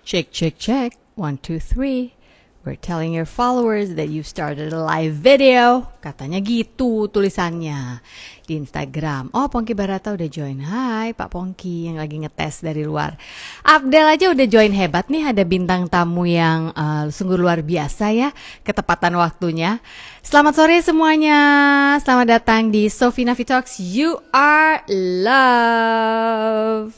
Check, check, check. 1, 2, 3. We're telling your followers that you started a live video. Katanya gitu tulisannya di Instagram. Oh, Pongki Barata udah join. Hai Pak Pongki yang lagi ngetes dari luar. Abdel aja udah join, hebat nih. Ada bintang tamu yang sungguh luar biasa ya. Ketepatan waktunya. Selamat sore semuanya. Selamat datang di Sophie Nafi Talks. You are love.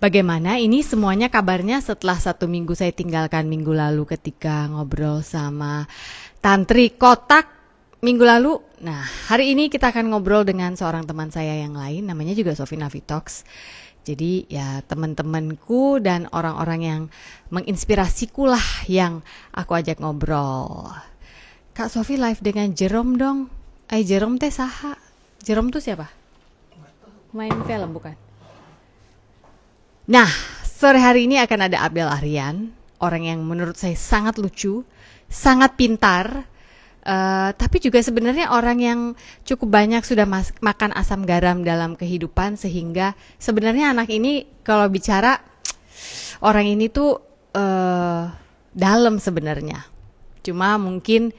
Bagaimana ini semuanya kabarnya setelah 1 minggu saya tinggalkan minggu lalu ketika ngobrol sama Tantri Kotak minggu lalu. Nah, hari ini kita akan ngobrol dengan seorang teman saya yang lain, namanya juga Sophie Nafi Talks. Jadi ya teman-temanku dan orang-orang yang menginspirasiku lah yang aku ajak ngobrol. Kak Sophie live dengan Jerome dong. Jerome teh saha? Jerome tuh siapa? Main film bukan? Nah, sore hari ini akan ada Abdel Ahrian, orang yang menurut saya sangat lucu, sangat pintar, tapi juga sebenarnya orang yang cukup banyak sudah makan asam garam dalam kehidupan, sehingga sebenarnya anak ini kalau bicara, orang ini tuh dalam sebenarnya. Cuma mungkin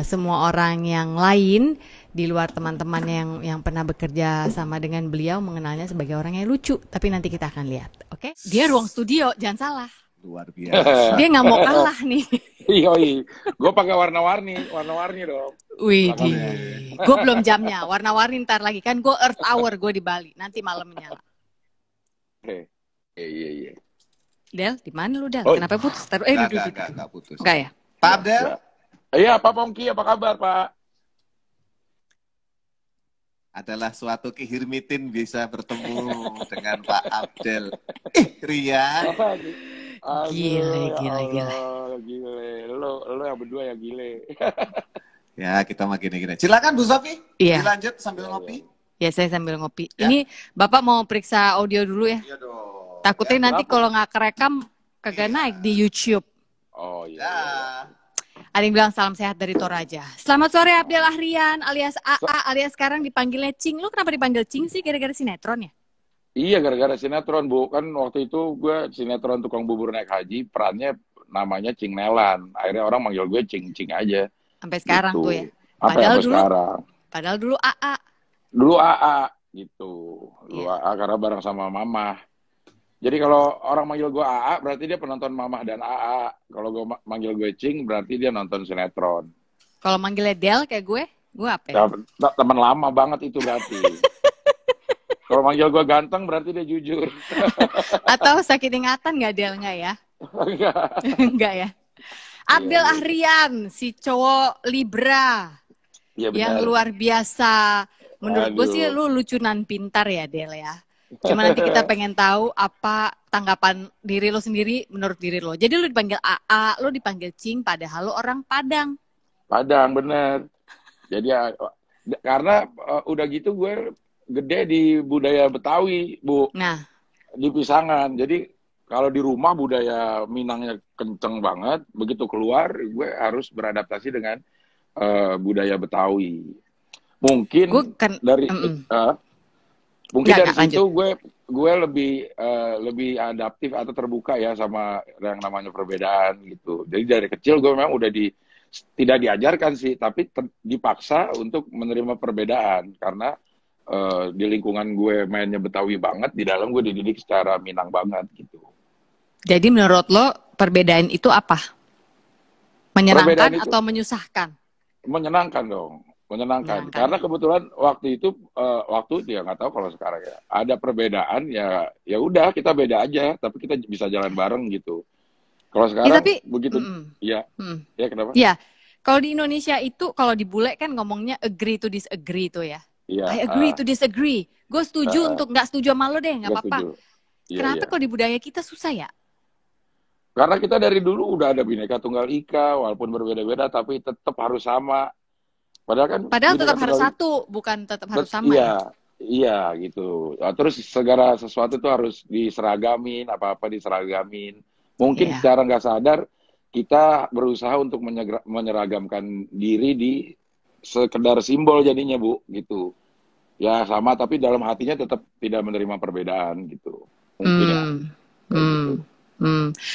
semua orang yang lain di luar teman-teman yang pernah bekerja sama dengan beliau mengenalnya sebagai orang yang lucu. Tapi nanti kita akan lihat, oke? Dia ruang studio, jangan salah. Luar biasa. Dia nggak mau kalah nih. Iya, gue pakai warna-warni dong. Wih, gue belum jamnya. Warna-warni ntar lagi kan. Gue Earth Hour, gue di Bali. Nanti malamnya. Iya. Del, di mana lu Del? Oh, kenapa putus? Duduk situ. Enggak putus. Enggak ya? Pak Abdel? Iya, Pak Pongki, apa kabar, Pak? Adalah suatu kehormatan bisa bertemu dengan Pak Abdel. Rian. Gile. Gile. Lo yang berdua yang gile. Ya, kita makin gini. Silakan Bu Sophie. Iya. Dilanjut sambil ngopi. Ya, saya sambil ngopi. Ya. Ini Bapak mau periksa audio dulu ya? Iya dong. Takutnya Ya, nanti kalau nggak kerekam kagak naik di YouTube. Oh iya. Ya. Ada yang bilang salam sehat dari Toraja. Selamat sore Abdel Ahrian alias AA alias sekarang dipanggilnya Cing. Lu kenapa dipanggil Cing sih, gara-gara sinetron ya? Iya, gara-gara sinetron, Bu. Kan waktu itu gue sinetron tukang bubur naik haji, perannya namanya Cing Nelan. Akhirnya orang manggil gue Cing aja. Sampai sekarang gitu. tuh ya. Sampai sekarang. Padahal dulu AA. Dulu AA gitu. Dulu Iya. AA karena bareng sama Mamah. Jadi kalau orang manggil gue AA berarti dia penonton Mamah dan AA. Kalau gue manggil gue Cing berarti dia nonton sinetron. Kalau manggilnya Del kayak gue apa ya? Teman lama banget itu berarti. Kalau manggil gue ganteng berarti dia jujur. Atau sakit ingatan nggak Del, nggak ya? Enggak ya. Abdel Iya. Ahrian, si cowok Libra Iya, yang benar. luar biasa. Menurut gue sih lu lucunan pintar ya Del ya. Cuma nanti kita pengen tahu apa tanggapan diri lo sendiri menurut diri lo. Jadi lo dipanggil AA, lo dipanggil Cing, padahal lo orang Padang. Padang, bener. Jadi karena udah gitu gue gede di budaya Betawi, Bu. Nah, Di Pisangan. Jadi kalau di rumah budaya Minangnya kenceng banget. Begitu keluar gue harus beradaptasi dengan budaya Betawi. Mungkin gue kan dari mungkin Nggak, dari situ gue lebih adaptif atau terbuka ya sama yang namanya perbedaan gitu. Jadi dari kecil gue memang udah tidak diajarkan sih, tapi dipaksa untuk menerima perbedaan karena di lingkungan gue mainnya Betawi banget, di dalam gue dididik secara Minang banget gitu. jadi menurut lo perbedaan itu apa? Menyenangkan atau menyusahkan? Menyenangkan dong. Menyenangkan. Karena kebetulan waktu itu ya nggak tahu kalau sekarang ya ada perbedaan ya udah kita beda aja tapi kita bisa jalan bareng gitu. Kalau sekarang begitu ya kenapa? Ya, kalau di Indonesia itu kalau di bule kan ngomongnya agree to disagree tuh ya. Iya. I agree to disagree. Gue setuju untuk nggak setuju sama lo deh, nggak apa-apa. Kenapa kalau di budaya kita susah ya? Karena kita dari dulu udah ada Bhinneka Tunggal Ika, walaupun berbeda-beda tapi tetap harus sama. Padahal tetap harus satu, bukan tetap harus sama ya? Iya gitu. Terus segala sesuatu itu harus diseragamin, apa-apa diseragamin. Mungkin secara nggak sadar kita berusaha untuk menyeragamkan diri di sekedar simbol jadinya, Bu, gitu. Ya sama, tapi dalam hatinya tetap tidak menerima perbedaan gitu. Mungkin ya. kayak gitu.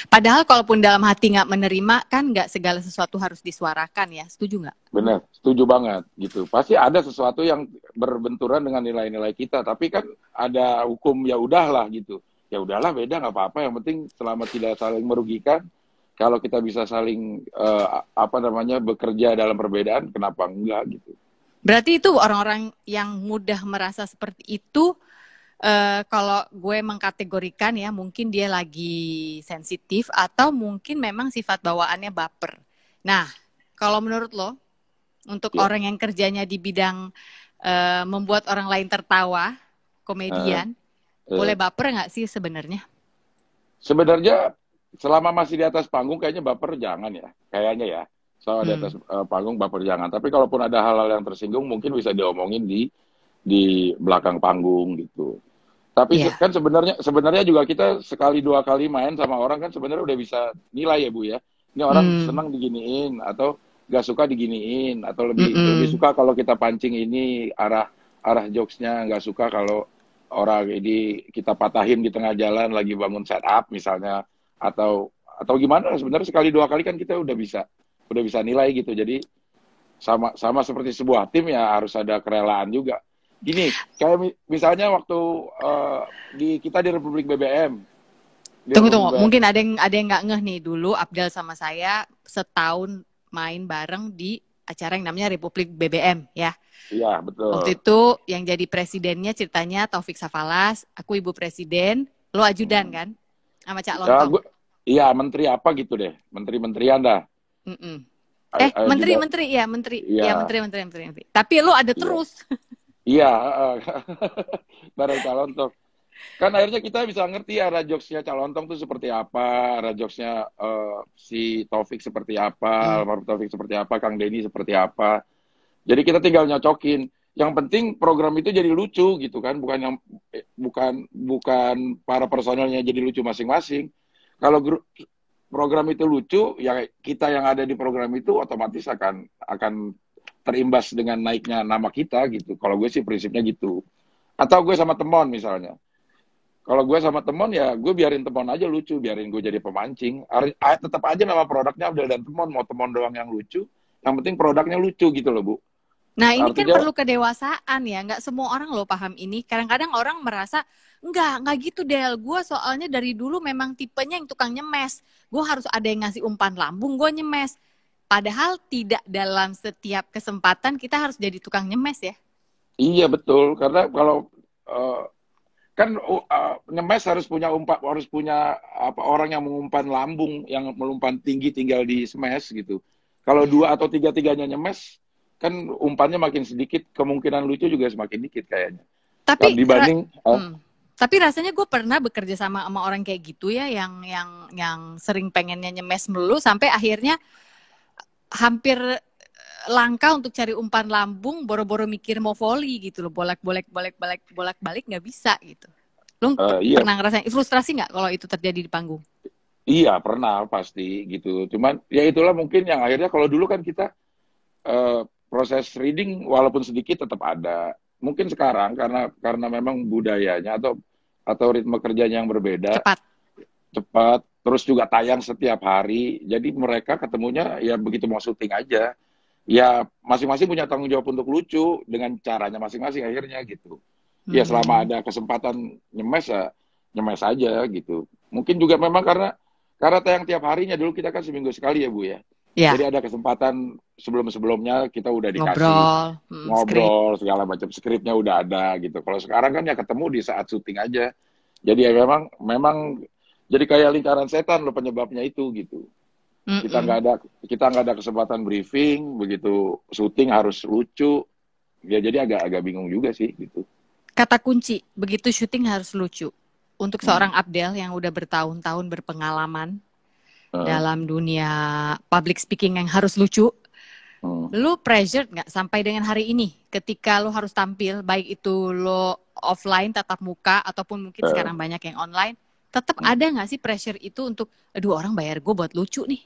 Padahal kalaupun dalam hati nggak menerima, kan nggak segala sesuatu harus disuarakan ya, setuju nggak? Benar, setuju banget gitu. Pasti ada sesuatu yang berbenturan dengan nilai-nilai kita, tapi kan ada hukum ya udahlah gitu. Ya udahlah beda nggak apa-apa, yang penting selama tidak saling merugikan, kalau kita bisa saling bekerja dalam perbedaan, kenapa enggak gitu. Berarti itu orang-orang yang mudah merasa seperti itu, kalau gue mengkategorikan ya, mungkin dia lagi sensitif atau mungkin memang sifat bawaannya baper. Nah, kalau menurut lo, untuk orang yang kerjanya di bidang membuat orang lain tertawa, komedian, boleh baper nggak sih sebenarnya? Sebenarnya selama masih di atas panggung kayaknya baper jangan ya, kayaknya ya. Selama di atas panggung baper jangan. Tapi kalaupun ada hal-hal yang tersinggung mungkin bisa diomongin di belakang panggung gitu. Tapi kan sebenarnya juga kita sekali dua kali main sama orang kan sebenarnya udah bisa nilai ya Bu ya. Ini orang senang diginiin atau gak suka diginiin atau lebih suka kalau kita pancing ini arah jokesnya, gak suka kalau orang ini kita patahin di tengah jalan lagi bangun setup misalnya atau gimana. Sebenarnya sekali dua kali kan kita udah bisa nilai gitu. Jadi sama seperti sebuah tim ya harus ada kerelaan juga. Gini, kayak misalnya waktu kita di Republik BBM. Tunggu. Mungkin ada yang nggak ngeh nih, dulu Abdel sama saya setahun main bareng di acara yang namanya Republik BBM ya. Iya, betul. Waktu itu yang jadi presidennya ceritanya Taufik Safalas, aku ibu presiden, lo ajudan kan? Sama Cak Lontong. Iya, menteri apa gitu deh. Menteri-menterian dah. Menteri. Tapi lo ada terus. Iya, bareng Cak Lontong. Kan akhirnya kita bisa ngerti arah jokesnya Cak Lontong tuh seperti apa, arah jokesnya si Taufik seperti apa, Almarhum Taufik seperti apa, Kang Denny seperti apa. Jadi kita tinggal nyocokin. Yang penting program itu jadi lucu gitu kan, bukan para personelnya jadi lucu masing-masing. Kalau program itu lucu, ya kita yang ada di program itu otomatis akan terimbas dengan naiknya nama kita gitu. Kalau gue sih prinsipnya gitu. Atau gue sama teman misalnya. Kalau gue sama teman ya gue biarin teman aja lucu, biarin gue jadi pemancing. Tetap aja nama produknya Abdel dan teman, mau teman doang yang lucu. Yang penting produknya lucu gitu loh Bu. Nah ini kan perlu kedewasaan ya, nggak semua orang loh paham ini. Kadang-kadang orang merasa nggak gitu Del. Gue soalnya dari dulu memang tipenya yang tukang nyemes. Gue harus ada yang ngasih umpan lambung, gue nyemes. Padahal tidak dalam setiap kesempatan kita harus jadi tukang nyemes ya. Iya betul, karena kalau nyemes harus punya orang yang mengumpan lambung, yang melumpan tinggi tinggal di smash gitu. Kalau 2 atau 3-3-nya nyemes, kan umpannya makin sedikit, kemungkinan lucu juga semakin dikit kayaknya. Tapi tapi rasanya gue pernah bekerja sama orang kayak gitu ya, yang sering pengennya nyemes melulu sampai akhirnya hampir langka untuk cari umpan lambung, boro-boro mikir mau volley gitu loh, bolak-balik nggak bisa gitu. Lo pernah ngerasain frustrasi nggak kalau itu terjadi di panggung? Iya pernah pasti gitu. Cuman ya itulah mungkin yang akhirnya kalau dulu kan kita proses reading walaupun sedikit tetap ada. Mungkin sekarang karena memang budayanya atau ritme kerjanya yang berbeda. Cepat. Terus juga tayang setiap hari, jadi mereka ketemunya ya begitu mau syuting aja. Ya masing-masing punya tanggung jawab untuk lucu dengan caranya masing-masing akhirnya gitu. Ya selama ada kesempatan nyemes ya nyemes aja gitu. Mungkin juga memang karena tayang tiap harinya, dulu kita kan seminggu sekali ya Bu ya. Jadi ada kesempatan sebelum-sebelumnya kita udah dikasih ngobrol segala macam, skripnya udah ada gitu. Kalau sekarang kan ya ketemu di saat syuting aja. Jadi ya memang jadi kayak lingkaran setan loh penyebabnya itu gitu. Kita nggak ada kesempatan briefing, begitu syuting harus lucu. Ya jadi agak bingung juga sih gitu. Kata kunci, begitu syuting harus lucu. Untuk seorang Abdel yang udah bertahun-tahun berpengalaman dalam dunia public speaking yang harus lucu, lu pressured nggak sampai dengan hari ini ketika lu harus tampil, baik itu lo offline tatap muka ataupun mungkin sekarang banyak yang online, tetap ada nggak sih pressure itu untuk, aduh orang bayar gue buat lucu nih?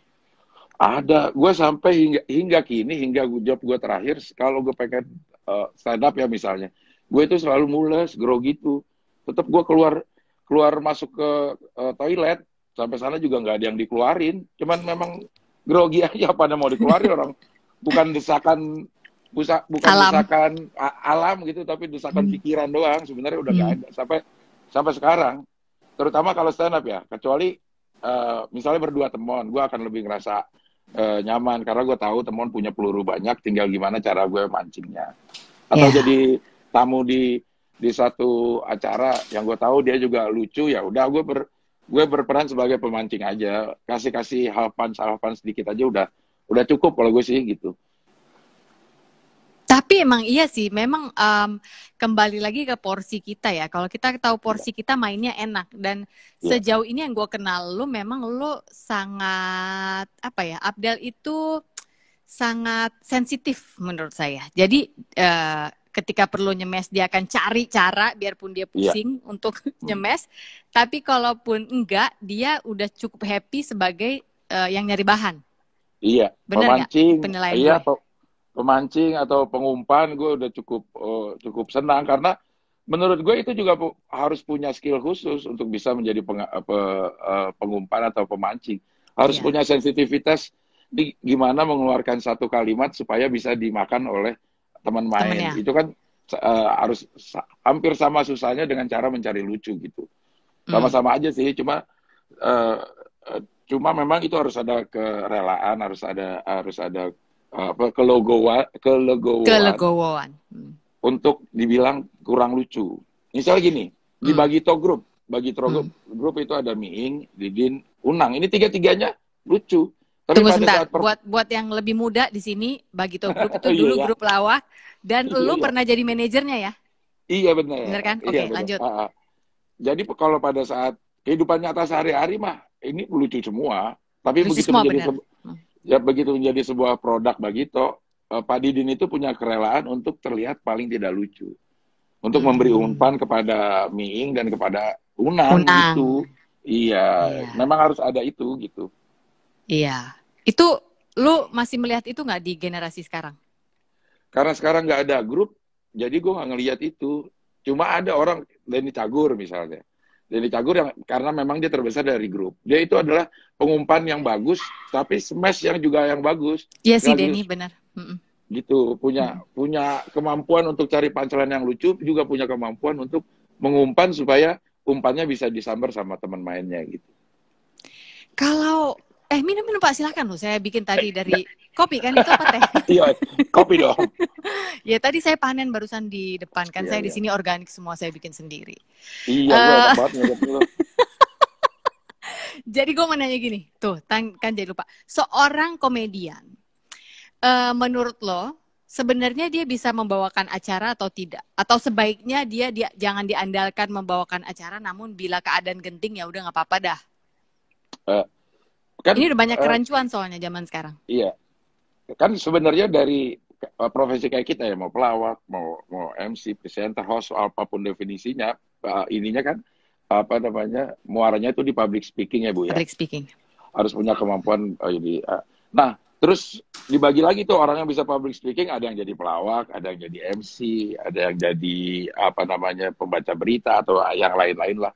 Ada, gue sampai hingga kini, hingga job gue terakhir, kalau gue pengen stand up ya misalnya, gue itu selalu mules, grogi gitu. Tetap gue keluar keluar masuk ke toilet, sampai sana juga nggak ada yang dikeluarin. Cuman memang grogi aja, pada mau dikeluarin orang. Bukan desakan bukan Alam. desakan alam gitu, tapi desakan pikiran doang. Sebenarnya udah nggak ada sampai sekarang. Terutama kalau stand up ya, kecuali misalnya berdua teman, gue akan lebih ngerasa nyaman karena gue tahu teman punya peluru banyak, tinggal gimana cara gue mancingnya. Atau jadi tamu di satu acara yang gue tahu dia juga lucu, ya udah gue berperan sebagai pemancing aja, kasih hal fun sedikit aja udah cukup kalau gue sih gitu. Tapi emang iya sih, memang kembali lagi ke porsi kita ya. Kalau kita tahu porsi kita, mainnya enak. Dan sejauh ini yang gue kenal lu, memang lu sangat, apa ya, Abdel itu sangat sensitif menurut saya. Jadi ketika perlu nyemes, dia akan cari cara, biarpun dia pusing untuk nyemes. Tapi kalaupun enggak, dia udah cukup happy sebagai yang nyari bahan. Iya, bener pemancing. Penilaian iya, gue. Pemancing atau pengumpan, gue udah cukup senang karena menurut gue itu juga harus punya skill khusus untuk bisa menjadi pengumpan atau pemancing. Harus punya sensitivitas di gimana mengeluarkan satu kalimat supaya bisa dimakan oleh teman main. Temennya. Itu kan harus hampir sama susahnya dengan cara mencari lucu gitu. Sama-sama aja sih, cuma memang itu harus ada kerelaan, harus ada kelegowoan untuk dibilang kurang lucu. Misalnya gini, di Bagito Group itu ada Miing, Didin, Unang. Ini tiga-tiganya lucu. Tapi tunggu pada sebentar, buat yang lebih muda di sini, Bagito Group itu dulu grup lawak, dan lu pernah jadi manajernya ya? Iya benar. Bener kan? Oke, lanjut. Jadi kalau pada saat kehidupan nyata sehari-hari mah ini lucu semua. Tapi lucu begitu semua, begitu menjadi sebuah produk Bagito, Pak Didin itu punya kerelaan untuk terlihat paling tidak lucu, untuk memberi umpan kepada Miing dan kepada Unang. Gitu. Iya, memang harus ada itu gitu. Iya, itu lu masih melihat itu nggak di generasi sekarang? Karena sekarang nggak ada grup, jadi gue nggak ngelihat itu. Cuma ada orang, Denny Cagur misalnya. Denny Cagur yang karena memang dia terbesar dari grup. Dia itu adalah pengumpan yang bagus, tapi smash yang juga yang bagus. Iya sih Denny, benar. Gitu, punya kemampuan untuk cari punchline yang lucu, juga punya kemampuan untuk mengumpan supaya umpannya bisa disambar sama teman mainnya gitu. Kalau minum Pak, silakan loh. Saya bikin tadi dari kopi kan, itu apa teh? Iya, kopi dong. Ya tadi saya panen barusan di depan kan, saya di sini organik semua, saya bikin sendiri. Iya, gue banget ngeliat lo. Jadi gue mau nanya gini, tuh kan jadi lupa. Seorang komedian, menurut lo sebenarnya dia bisa membawakan acara atau tidak? Atau sebaiknya dia jangan diandalkan membawakan acara, namun bila keadaan genting ya udah nggak apa-apa dah. Kan, ini udah banyak kerancuan soalnya zaman sekarang. Iya, kan sebenarnya dari profesi kayak kita ya, mau pelawak, mau MC, presenter, host, apapun definisinya, ininya kan apa namanya, muaranya itu di public speaking ya Bu ya. Public speaking. Harus punya kemampuan. Nah, terus dibagi lagi tuh orang yang bisa public speaking, ada yang jadi pelawak, ada yang jadi MC, ada yang jadi apa namanya pembaca berita atau yang lain-lain lah.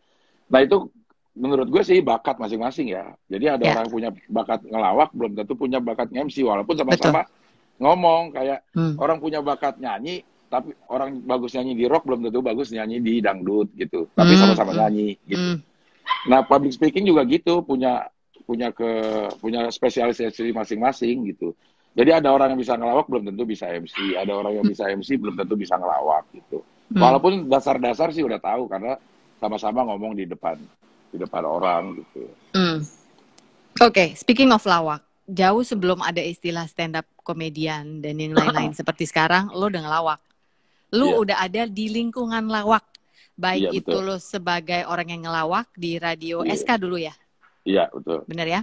Nah itu menurut gue sih bakat masing-masing ya. Jadi ada orang yang punya bakat ngelawak, belum tentu punya bakat MC, walaupun sama-sama ngomong kayak orang punya bakat nyanyi, tapi orang bagus nyanyi di rock belum tentu bagus nyanyi di dangdut gitu. Tapi sama-sama nyanyi gitu. Nah public speaking juga gitu, punya spesialisasi masing-masing gitu. Jadi ada orang yang bisa ngelawak belum tentu bisa MC, ada orang yang bisa MC belum tentu bisa ngelawak gitu. Walaupun dasar-dasar sih udah tahu karena sama-sama ngomong di depan orang gitu. Oke, speaking of lawak, jauh sebelum ada istilah stand up komedian dan yang lain-lain seperti sekarang, lo udah ngelawak. Lo udah ada di lingkungan lawak. Baik itu lo sebagai orang yang ngelawak di radio SK dulu ya? Iya, betul. Bener ya?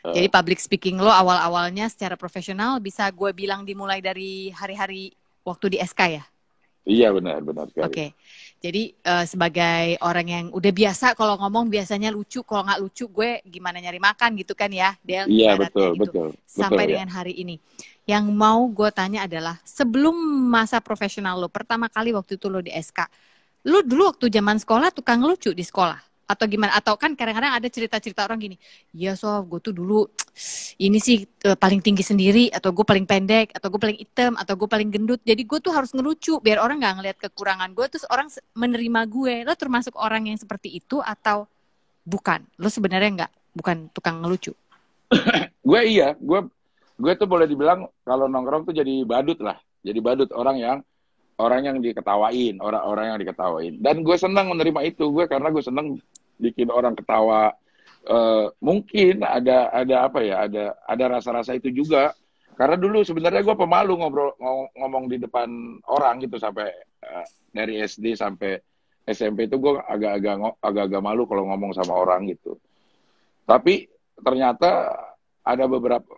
Jadi public speaking lo awal-awalnya secara profesional bisa gue bilang dimulai dari hari-hari waktu di SK ya? Iya, benar sekali. Oke. Jadi sebagai orang yang udah biasa kalau ngomong biasanya lucu, kalau nggak lucu gue gimana nyari makan gitu kan ya, Del? Iya, betul. Sampai dengan hari ini. Yang mau gue tanya adalah sebelum masa profesional lo, pertama kali waktu itu lo di SK, lo dulu waktu zaman sekolah tukang lucu di sekolah? Atau gimana? Atau kan kadang-kadang ada cerita-cerita orang gini, iya Sof, gue tuh dulu ini sih paling tinggi sendiri, atau gue paling pendek, atau gue paling hitam, atau gue paling gendut. Jadi gue tuh harus ngelucu biar orang nggak ngelihat kekurangan gue, terus orang menerima gue. Lo termasuk orang yang seperti itu atau bukan? Lo sebenarnya bukan tukang ngelucu. Gue iya, gue tuh boleh dibilang kalau nongkrong tuh jadi badut lah. Jadi badut orang yang diketawain, orang-orang yang diketawain. Dan gue senang menerima itu, karena gue senang bikin orang ketawa. Mungkin ada apa ya, ada rasa-rasa itu juga. Karena dulu sebenarnya gue pemalu ngomong di depan orang gitu, sampai dari SD sampai SMP itu gue agak-agak malu kalau ngomong sama orang gitu. Tapi ternyata ada beberapa,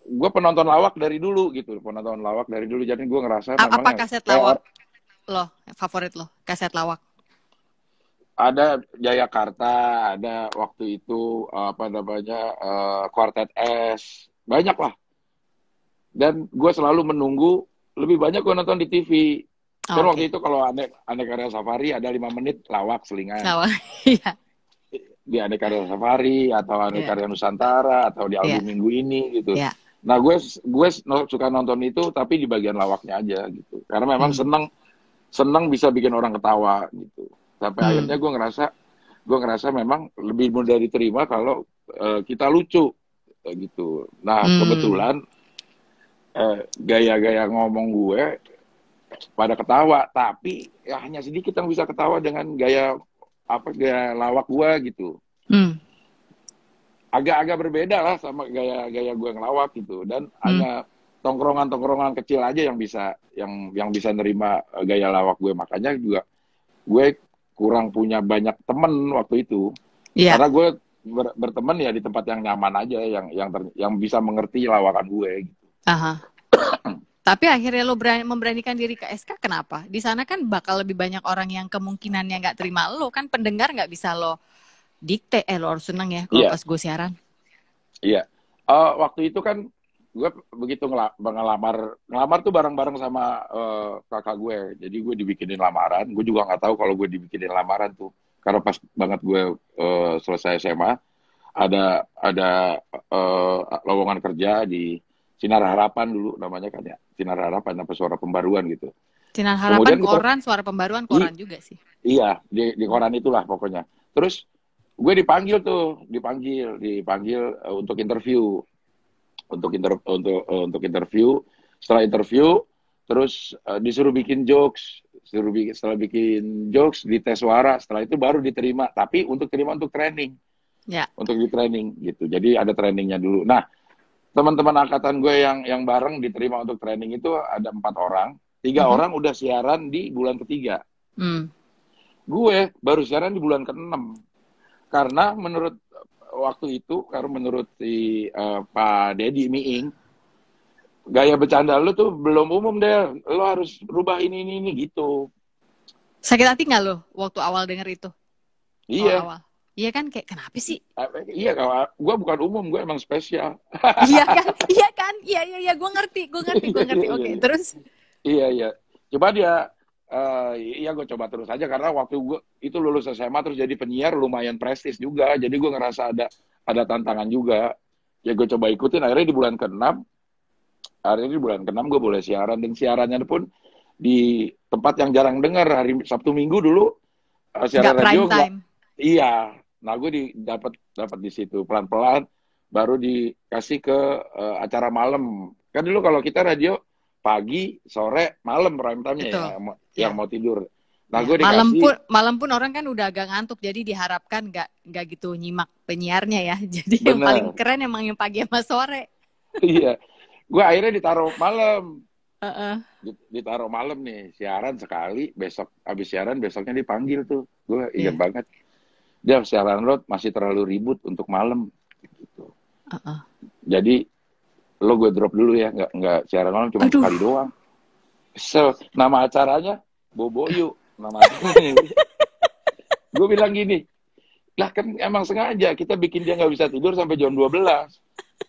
gue penonton lawak dari dulu gitu, jadi gue ngerasa memang apa kaset lawak lo favorit lo, kaset lawak? Ada Jayakarta, ada waktu itu apa namanya Quartet S, banyak lah. Dan gue selalu menunggu, lebih banyak gue nonton di TV. Kan waktu itu kalau Aneka Karya Safari ada 5 menit lawak selingan. Lawak, iya. Di Aneka Karya Safari atau Aneka Karya Nusantara atau di album minggu ini gitu. Nah gue suka nonton itu tapi di bagian lawaknya aja gitu. Karena memang senang bisa bikin orang ketawa gitu. Sampai akhirnya gue ngerasa memang lebih mudah diterima kalau kita lucu gitu. Nah kebetulan gaya-gaya ngomong gue pada ketawa, tapi ya hanya sedikit yang bisa ketawa dengan gaya lawak gue gitu. Agak-agak berbeda lah sama gaya gue ngelawak gitu. Dan hanya tongkrongan kecil aja yang bisa nerima gaya lawak gue. Makanya juga gue kurang punya banyak temen waktu itu. Karena gue berteman ya di tempat yang nyaman aja, yang bisa mengerti lawakan gue gitu. Tapi akhirnya lo memberanikan diri ke SK, kenapa? Di sana kan bakal lebih banyak orang yang kemungkinannya nggak terima lo, kan pendengar nggak bisa lo dikte, lo harus seneng ya kalau pas gue siaran. Iya. Waktu itu kan gue begitu ngelamar tuh bareng-bareng sama kakak gue. Jadi gue dibikinin lamaran. Gue juga nggak tahu kalau gue dibikinin lamaran tuh. Karena pas banget gue selesai SMA, ada lowongan kerja di Sinar Harapan dulu namanya kan ya. Sinar Harapan apa Suara Pembaruan gitu. Sinar Harapan koran, Suara Pembaruan koran juga sih. Iya, di koran itulah pokoknya. Terus gue dipanggil untuk interview. Untuk interview. Setelah interview terus disuruh bikin jokes, setelah bikin jokes dites suara, setelah itu baru diterima, tapi untuk training. Ya. Untuk di training gitu. Jadi ada trainingnya dulu. Nah, teman-teman angkatan gue yang bareng diterima untuk training itu ada 4 orang. 3 orang udah siaran di bulan ketiga. Gue baru siaran di bulan ke-6. Karena menurut si Pak Deddy Miing, gaya bercanda lu tuh belum umum deh. Lo harus rubah ini gitu. Sakit hati nggak lo waktu awal denger itu? Iya. Awal. Iya kan, kayak kenapa sih? Iya, gue bukan umum, gue emang spesial. Iya kan, iya, gue ngerti. Oke, terus? Iya. Coba dia, gue coba terus aja karena waktu gue itu lulus SMA terus jadi penyiar lumayan prestis juga, jadi gue ngerasa ada tantangan juga. Ya gue coba ikutin, akhirnya di bulan ke-6 gue boleh siaran, dan siarannya pun di tempat yang jarang dengar, hari Sabtu Minggu dulu siaran radio. Iya. Nah, gue dapat di situ pelan-pelan, baru dikasih ke acara malam. Kan dulu kalau kita radio pagi, sore, malam prime time-nya yang mau tidur. Nah, gue dikasih malam pun orang kan udah agak ngantuk, jadi diharapkan nggak gitu nyimak penyiarnya ya. Jadi yang paling keren emang yang pagi sama sore. Iya. Gue akhirnya ditaruh malam. Ditaruh malam nih, siaran sekali, besok habis siaran besoknya dipanggil tuh. Gue ingat banget. Dia siaran lo masih terlalu ribut untuk malam gitu. Jadi lo gue drop dulu ya, nggak siaran malam, cuma sekali doang. Nama acaranya Boboyu, nama acaranya. Gue bilang gini, lah kan emang sengaja kita bikin dia nggak bisa tidur sampai jam 12.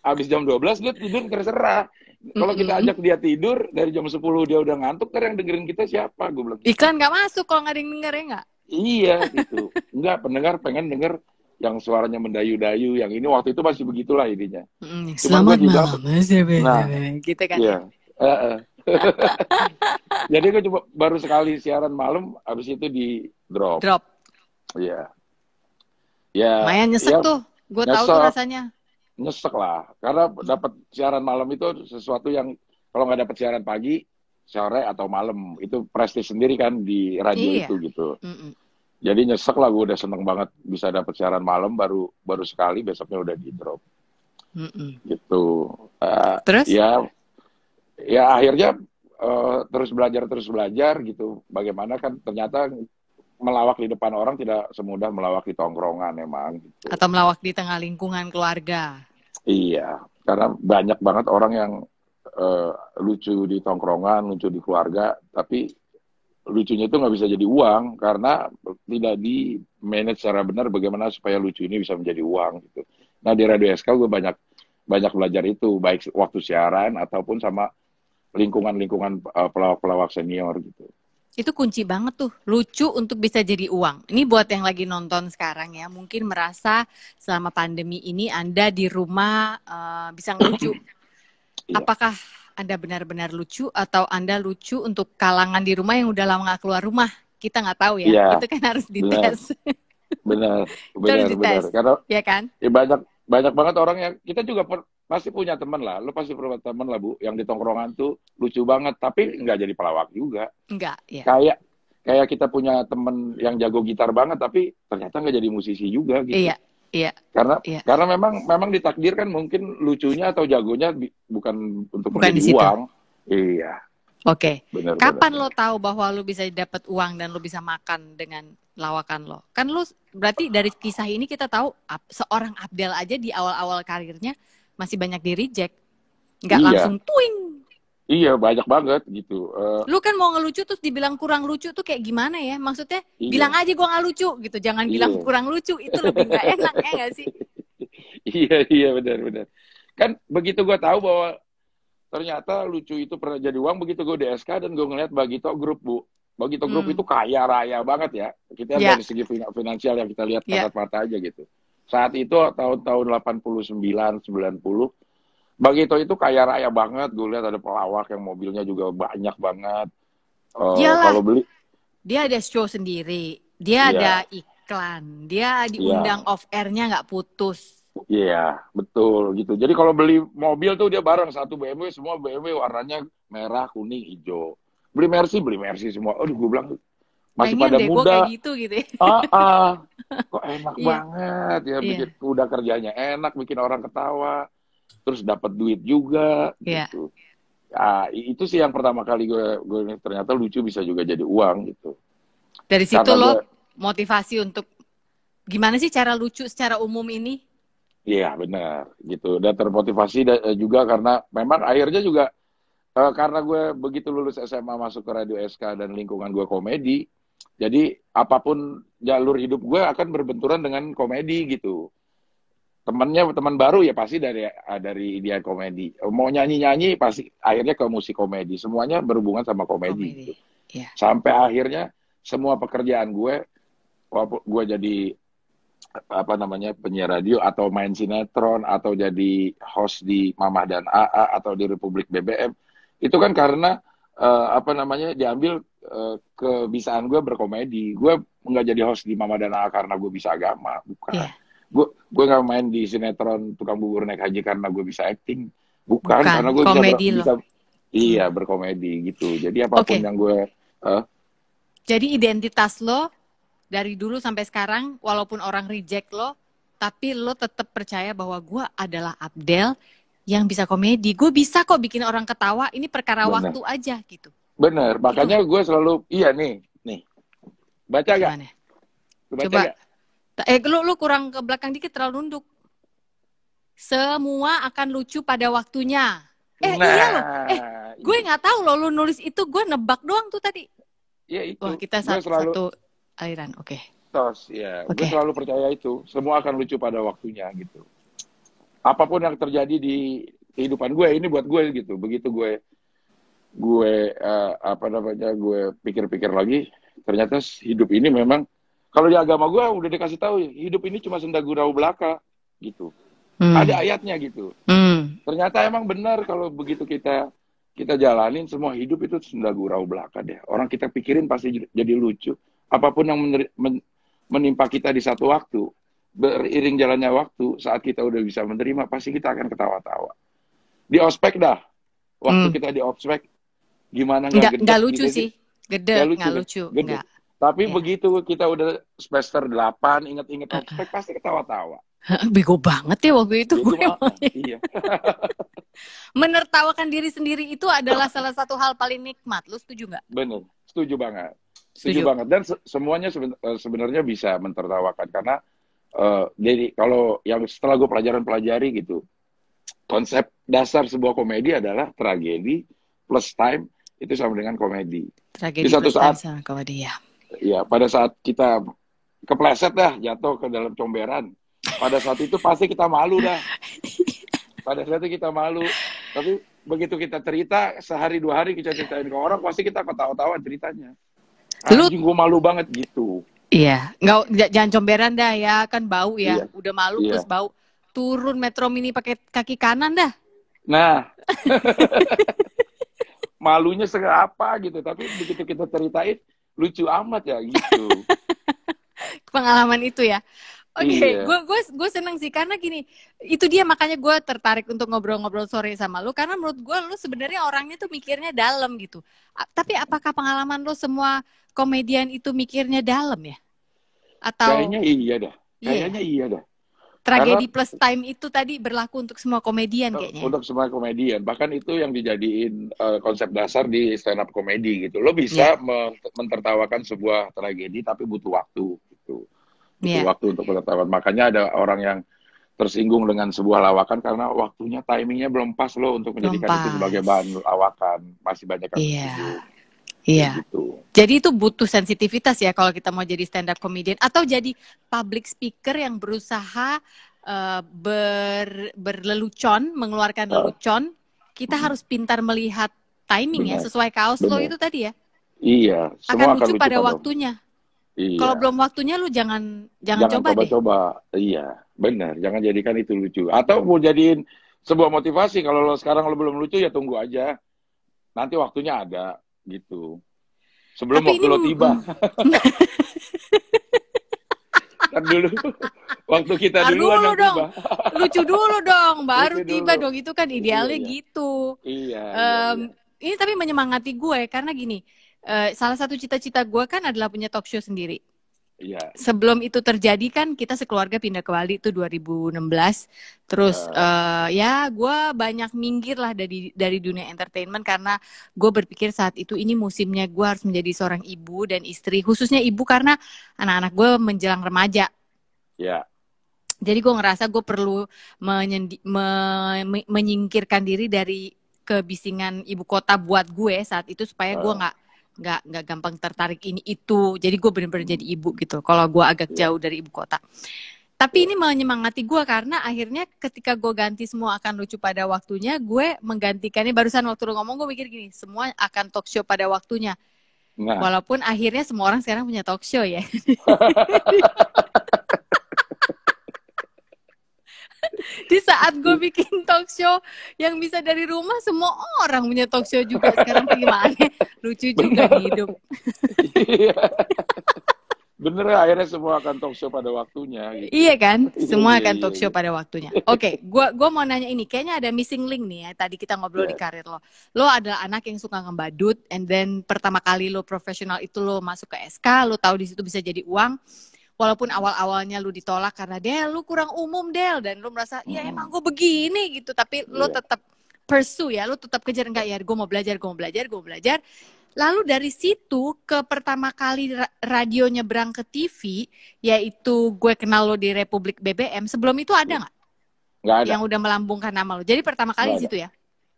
Habis jam 12 dia tidur terserah. Kalau kita ajak dia tidur dari jam 10 dia udah ngantuk, ntar yang dengerin kita siapa? Gue bilang. Iklan nggak masuk kalau nggak ada yang denger, ya nggak? Iya gitu. Enggak, pendengar pengen denger yang suaranya mendayu-dayu, yang ini waktu itu masih begitulah ininya. Cuman gue Selamat juga, malam, Mas. nah, Gitu kan ya. iya. Jadi gue coba baru sekali siaran malam, habis itu di drop. Drop. Iya. Ya, Lumayan nyesek ya tuh. Gue tahu tuh nyesek, rasanya. nyesek lah. Karena dapat siaran malam itu sesuatu yang kalau nggak dapat siaran pagi, sore atau malam, itu prestis sendiri kan di radio Iya. itu gitu. Mm-mm. Jadi nyesek lah, gue udah seneng banget bisa dapat siaran malam, baru sekali, besoknya udah di drop Mm-mm. gitu. Terus? Ya akhirnya terus belajar gitu. Bagaimana kan ternyata melawak di depan orang tidak semudah melawak di tongkrongan emang gitu. Atau melawak di tengah lingkungan keluarga. Iya, karena banyak banget orang yang lucu di tongkrongan, lucu di keluarga, tapi lucunya itu nggak bisa jadi uang karena tidak di manage secara benar bagaimana supaya lucu ini bisa menjadi uang gitu. Nah di Radio SK gue banyak belajar itu, baik waktu siaran ataupun sama lingkungan pelawak-pelawak senior gitu. Itu kunci banget tuh, lucu untuk bisa jadi uang. Ini buat yang lagi nonton sekarang ya, mungkin merasa selama pandemi ini Anda di rumah bisa ngelucu. Iya. Apakah Anda benar-benar lucu atau Anda lucu untuk kalangan di rumah yang udah lama nggak keluar rumah? Kita nggak tahu ya, Iya, itu kan harus dites. benar. Harus dites, Karena ya kan? ya banyak banget orang yang kita juga pasti punya teman lah. Lu pasti punya teman lah Bu, yang di tongkrongan tuh lucu banget, tapi nggak jadi pelawak juga. Enggak, ya. Kayak kita punya teman yang jago gitar banget, tapi ternyata nggak jadi musisi juga gitu. Iya, iya. Karena memang ditakdirkan mungkin lucunya atau jagonya bukan untuk Bukan menjadi di situ. uang. Iya. Oke. Benar. Kapan lo tahu bahwa lo bisa dapat uang dan lo bisa makan dengan lawakan lo? Kan lo berarti dari kisah ini kita tahu seorang Abdel aja di awal-awal karirnya masih banyak di reject. Nggak Iya. langsung twing. Iya, banyak banget gitu. Lu kan mau ngelucu terus dibilang kurang lucu tuh kayak gimana ya? Maksudnya Iya. bilang aja gua nggak lucu gitu. Jangan bilang kurang lucu. Itu lebih nggak enak ya nggak sih? Iya benar. Kan begitu gue tahu bahwa ternyata lucu itu pernah jadi uang, begitu gue di SK dan gue ngeliat Bagito Group Bu. Bagito Group itu kaya raya banget ya. Kita dari segi finansial yang kita lihat kasat mata aja gitu. Saat itu tahun-tahun 89, 90, Bagito itu kaya raya banget. Gue lihat ada pelawak yang mobilnya juga banyak banget. Kalau beli, dia ada show sendiri, dia ada iklan, dia diundang off airnya nggak putus. Iya, betul gitu. Jadi kalau beli mobil tuh dia bareng satu BMW, semua BMW warnanya merah, kuning, hijau. Beli Mercy semua. Aduh, gue bilang masih pengen pada deh, muda. Kayak gitu ya. Kok enak banget ya, bikin udah kerjanya enak, bikin orang ketawa, terus dapat duit juga gitu. Ya, itu sih yang pertama kali gue ternyata lucu bisa juga jadi uang gitu. Dari situ lo motivasi untuk gimana sih cara lucu secara umum ini? Iya benar gitu, dan termotivasi juga karena memang akhirnya juga karena gue begitu lulus SMA masuk ke Radio SK dan lingkungan gue komedi, jadi apapun jalur hidup gue akan berbenturan dengan komedi gitu. Teman baru ya pasti dari dia komedi, mau nyanyi pasti akhirnya ke musik komedi, semuanya berhubungan sama komedi. Gitu. Yeah. Sampai akhirnya semua pekerjaan gue jadi penyiar radio atau main sinetron atau jadi host di Mamah dan AA atau di Republik BBM, itu kan karena diambil kebisaan gue berkomedi. Gue nggak jadi host di Mamah dan AA karena gue bisa agama, bukan. Gue nggak main di sinetron Tukang Bubur Naik Haji karena gue bisa acting, bukan. Karena gue bisa berkomedi gitu. Jadi apapun yang gue jadi identitas lo dari dulu sampai sekarang, walaupun orang reject lo, tapi lo tetap percaya bahwa gue adalah Abdel yang bisa komedi. Gue bisa kok bikin orang ketawa, ini perkara waktu aja gitu. Bener, makanya gue selalu, nih. Baca gak? Coba. Lu kurang ke belakang dikit, terlalu nunduk. Semua akan lucu pada waktunya. Iya loh. Gue nggak tahu lo lu nulis itu, gue nebak doang tuh tadi. Iya itu. Wah, kita satu aliran, oke. Gue selalu percaya itu. Semua akan lucu pada waktunya gitu. Apapun yang terjadi di kehidupan gue, ini buat gue gitu. Begitu gue pikir-pikir lagi, ternyata hidup ini memang Kalau di agama gue udah dikasih tahu, hidup ini cuma senda gurau belaka, gitu. Ada ayatnya gitu. Ternyata emang benar kalau begitu kita jalanin, semua hidup itu senda gurau belaka deh. Orang kita pikirin pasti jadi lucu. Apapun yang menimpa kita di satu waktu, beriring jalannya waktu, saat kita udah bisa menerima, pasti kita akan ketawa-tawa. Di ospek dah, waktu kita di ospek, gimana nggak lucu sih, gede nggak lucu, nggak. Tapi begitu kita udah semester 8, inget-inget ospek, pasti ketawa-tawa. Bego banget ya waktu itu gue. Iya. Menertawakan diri sendiri itu adalah salah satu hal paling nikmat. Lu setuju nggak? Bener, setuju banget. Setuju banget. Dan semuanya sebenarnya bisa mentertawakan. Karena jadi kalau yang setelah gue pelajari gitu, konsep dasar sebuah komedi adalah tragedi plus time itu sama dengan komedi. Tragedi di satu plus saat, time sama komedi ya. Ya, pada saat kita kepleset dah, jatuh ke dalam comberan. Pada saat itu pasti kita malu dah. Pada saat itu kita malu. Tapi begitu kita cerita, sehari 2 hari kita ceritain ke orang, pasti kita ketawa-tawa ceritanya. Anjing, gue malu banget gitu. Iya, jangan comberan dah ya, kan bau ya. Iya. Udah malu plus bau. Turun Metro Mini pakai kaki kanan dah. Nah. Malunya apa gitu, tapi begitu kita ceritain, lucu amat ya gitu. Pengalaman itu ya. Oke, gue seneng sih karena gini, itu dia makanya gue tertarik untuk ngobrol-ngobrol sore sama lu karena menurut gue lu sebenarnya orangnya tuh mikirnya dalam gitu. Tapi apakah pengalaman lu semua komedian itu mikirnya dalam ya? Atau kayaknya iya dah. Kayaknya iya dah. Tragedi plus time itu tadi berlaku untuk semua komedian kayaknya. Untuk semua komedian, bahkan itu yang dijadiin konsep dasar di stand up komedi gitu. Lo bisa mentertawakan sebuah tragedi tapi butuh waktu gitu. Butuh waktu untuk menertawakan. Makanya ada orang yang tersinggung dengan sebuah lawakan karena waktunya, timingnya belum pas lo untuk menjadikan itu sebagai bahan lawakan. Masih banyak yang tersinggung. Iya. Gitu. Jadi itu butuh sensitivitas ya kalau kita mau jadi stand up comedian atau jadi public speaker yang berusaha berlelucon, mengeluarkan lelucon. Kita harus pintar melihat timing ya sesuai kaos lo itu tadi ya. Iya. Semua akan lucu pada waktunya. Iya. Kalau belum waktunya lu jangan coba deh. Coba. Iya, benar. Jangan jadikan itu lucu. Atau mau jadiin sebuah motivasi. Kalau lo sekarang lo belum lucu ya tunggu aja. Nanti waktunya ada gitu. Sebelum waktu lo tiba. Kan dulu waktu kita duluan yang tiba. Lucu dulu dong, baru tiba dong. Itu kan idealnya gitu. Iya. Ini tapi menyemangati gue karena gini. Salah satu cita-cita gue kan adalah punya talk show sendiri. Iya. Sebelum itu terjadi kan kita sekeluarga pindah ke Bali itu 2016. Terus ya gue banyak minggir lah dari dunia entertainment karena gue berpikir saat itu ini musimnya gue harus menjadi seorang ibu dan istri. Khususnya ibu karena anak-anak gue menjelang remaja. Iya. Jadi gue ngerasa gue perlu menyingkirkan diri dari kebisingan ibu kota buat gue saat itu supaya gue nggak gampang tertarik ini itu. Jadi gue benar-benar jadi ibu gitu. Kalau gue agak jauh dari ibu kota. Tapi ini menyemangati gue karena akhirnya ketika gue ganti semua akan lucu pada waktunya, gue menggantikannya. Barusan waktu lu ngomong gue mikir gini, semua akan talk show pada waktunya. Nah. Walaupun akhirnya semua orang sekarang punya talk show ya. Di saat gue bikin talk show yang bisa dari rumah, semua orang punya talk show juga. Sekarang gimana? Lucu juga di hidup. Bener, akhirnya semua akan talk show pada waktunya. Gitu. Iya kan? Semua akan talk show pada waktunya. Oke, gua mau nanya ini. Kayaknya ada missing link nih ya. Tadi kita ngobrol di karir lo. Lo adalah anak yang suka ngebadut, and then pertama kali lo profesional itu lo masuk ke SK, lo tahu di situ bisa jadi uang. Walaupun awal-awalnya lu ditolak karena Del, lu kurang umum Del, dan lu merasa ya emang gue begini gitu, tapi lu tetap pursue ya, lu tetap kejar enggak ya, gue mau belajar. Lalu dari situ ke pertama kali radio nyebrang ke TV, yaitu gue kenal lo di Republik BBM. Sebelum itu ada nggak? Nggak ada. Yang udah melambungkan nama lo. Jadi pertama kali di situ ya?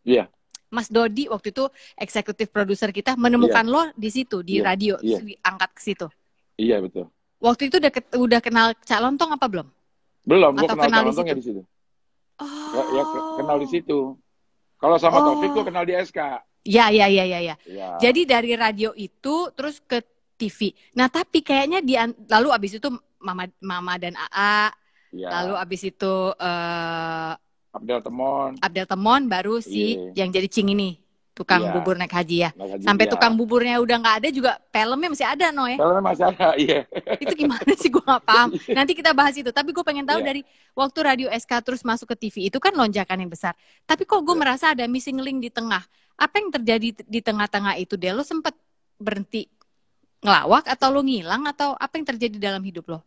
Iya. Mas Dodi waktu itu eksekutif produser kita menemukan lo di situ di radio, diangkat ke situ. Iya betul. Waktu itu udah kenal Cak Lontong apa belum? Belum, gue kenal Cak Lontong ya di situ. Ya, kenal di situ. Kalau sama Taufik gue kenal di SK. Ya. Jadi dari radio itu terus ke TV. Nah, tapi kayaknya lalu abis itu Mama dan AA, Iya. lalu abis itu Abdel Temon. Abdel Temon, baru si Iya. yang jadi Cing ini, tukang Iya. bubur naik haji ya. Naik haji, Sampai iya. tukang buburnya udah nggak ada juga, filmnya masih ada no ya. Filmnya masih ada, iya. Itu gimana sih, gue nggak paham. Nanti kita bahas itu. Tapi gue pengen tahu Iya. dari waktu Radio SK terus masuk ke TV itu kan lonjakan yang besar. Tapi kok gue Iya. merasa ada missing link di tengah. Apa yang terjadi di tengah-tengah itu, Del? Lo sempet berhenti ngelawak atau lo ngilang atau apa yang terjadi dalam hidup lo?